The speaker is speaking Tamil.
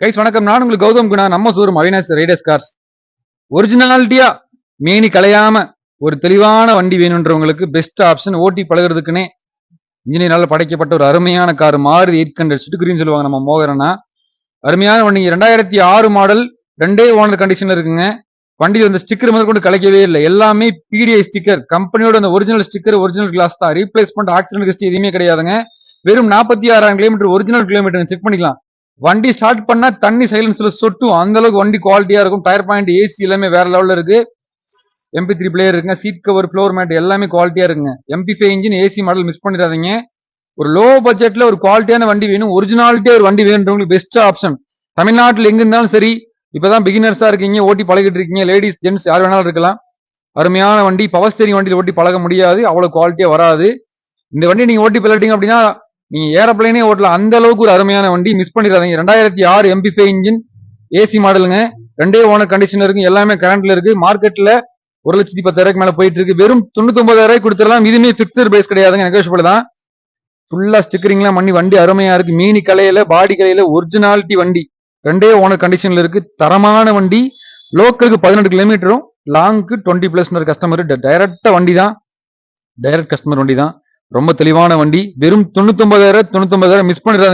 கைஸ் வணக்கம். நான் உங்களுக்கு கௌதம் குணா. நம்ம சூர் அவினாஷ் ரைடர்ஸ் கார்ஸ். ஒரிஜினாலிட்டியா மேனி கலையாம ஒரு தெளிவான வண்டி வேணுன்றவங்களுக்கு பெஸ்ட் ஆப்ஷன். ஓட்டி பழகிறதுக்குன்னே இன்ஜினியரால படைக்கப்பட்ட ஒரு அருமையான கார் மாருதி 800 சிட்டுக்குரின்னு சொல்லுவாங்க நம்ம மோகரனா. அருமையான வண்டி 2006 மாடல், 2 ஓனர் கண்டிஷன்ல இருக்குங்க. வண்டியில் வந்து ஸ்டிக்கர் முதல் கொண்டு கலைக்கவே இல்லை. எல்லாமே பிடிஐ ஸ்டிக்கர், கம்பெனியோட அந்த ஒரிஜினல் ஸ்டிக்கர், ஒரிஜினல் கிளாஸ் தான். ரீப்ளேஸ்மெண்ட், ஆக்சிடென்ட் ஹிஸ்டரி எதுவுமே கிடையாதுங்க. வெறும் 46,000 கிலோமீட்டர் ஒரிஜினல் கிலோமீட்டர் செக் பண்ணிக்கலாம். வண்டி ஸ்டார்ட் பண்ணா தண்ணி சைலன்ஸ்ல சொட்டும், அந்த அளவுக்கு வண்டி குவாலிட்டியா இருக்கும். டயர் பாயிண்ட், ஏசி எல்லாமே வேற லெவல்ல இருக்கு. MP3 பிளேயர் இருக்குங்க. சீட் கவர், ஃப்ளோர் மேட் எல்லாமே குவாலிட்டியா இருக்குங்க. MP5 engine, AC model miss பண்ணிடாதீங்க. ஒரு லோ பட்ஜெட்ல ஒரு குவாலிட்டியான வண்டி வேணும், ஒரிஜினாலிட்டியா ஒரு வண்டி வேணுன்றவங்களுக்கு பெஸ்ட் ஆப்ஷன். தமிழ்நாட்டில் எங்க இருந்தாலும் சரி, இப்பதான் பிகினர்ஸா இருக்கீங்க, ஓட்டி பழகிட்டு இருக்கீங்க, லேடிஸ் ஜென்ட்ஸ் யார் வேணாலும் இருக்கலாம். அருமையான வண்டி. பவர் ஸ்டேரிங் வண்டியில் ஓட்டி பழக முடியாது, அவ்வளவு குவாலிட்டியா வராது. இந்த வண்டி நீங்க ஓட்டி பழகிட்டீங்க அப்படின்னா நீங்க ஏரோப்ளைனே ஓட்டலாம், அந்த அளவுக்கு ஒரு அருமையான வண்டி. மிஸ் பண்ணிடாதீங்க. 2006 MP5 இன்ஜின், ஏசி மாடலுங்க. 2 ஓனர் கண்டிஷன் இருக்கு. எல்லாமே கரண்ட்ல இருக்கு. மார்க்கெட்ல 1,10,000 மேல போயிட்டு இருக்கு. வெறும் 99,000 கொடுத்துடலாம். இதுவுமே பிக்சர் பேஸ் கிடையாதுங்க, நெகோஷியபிள் தான். ஃபுல்லா ஸ்டிக்கரிங்லாம் பண்ணி வண்டி அருமையா இருக்கு. மீனி கலையில, பாடி கலையில ஒரிஜினாலிட்டி வண்டி. 2 ஓனர் கண்டிஷன்ல இருக்கு. தரமான வண்டி. லோக்கலுக்கு 18 கிலோமீட்டரும், லாங்க்கு 20+ கஸ்டமர். டைரக்டா வண்டி தான், டைரக்ட் கஸ்டமர் வண்டி தான். ரொம்ப தெளிவான வண்டி. வெறும் 99,000 மிஸ் பண்ணிடாதீங்க.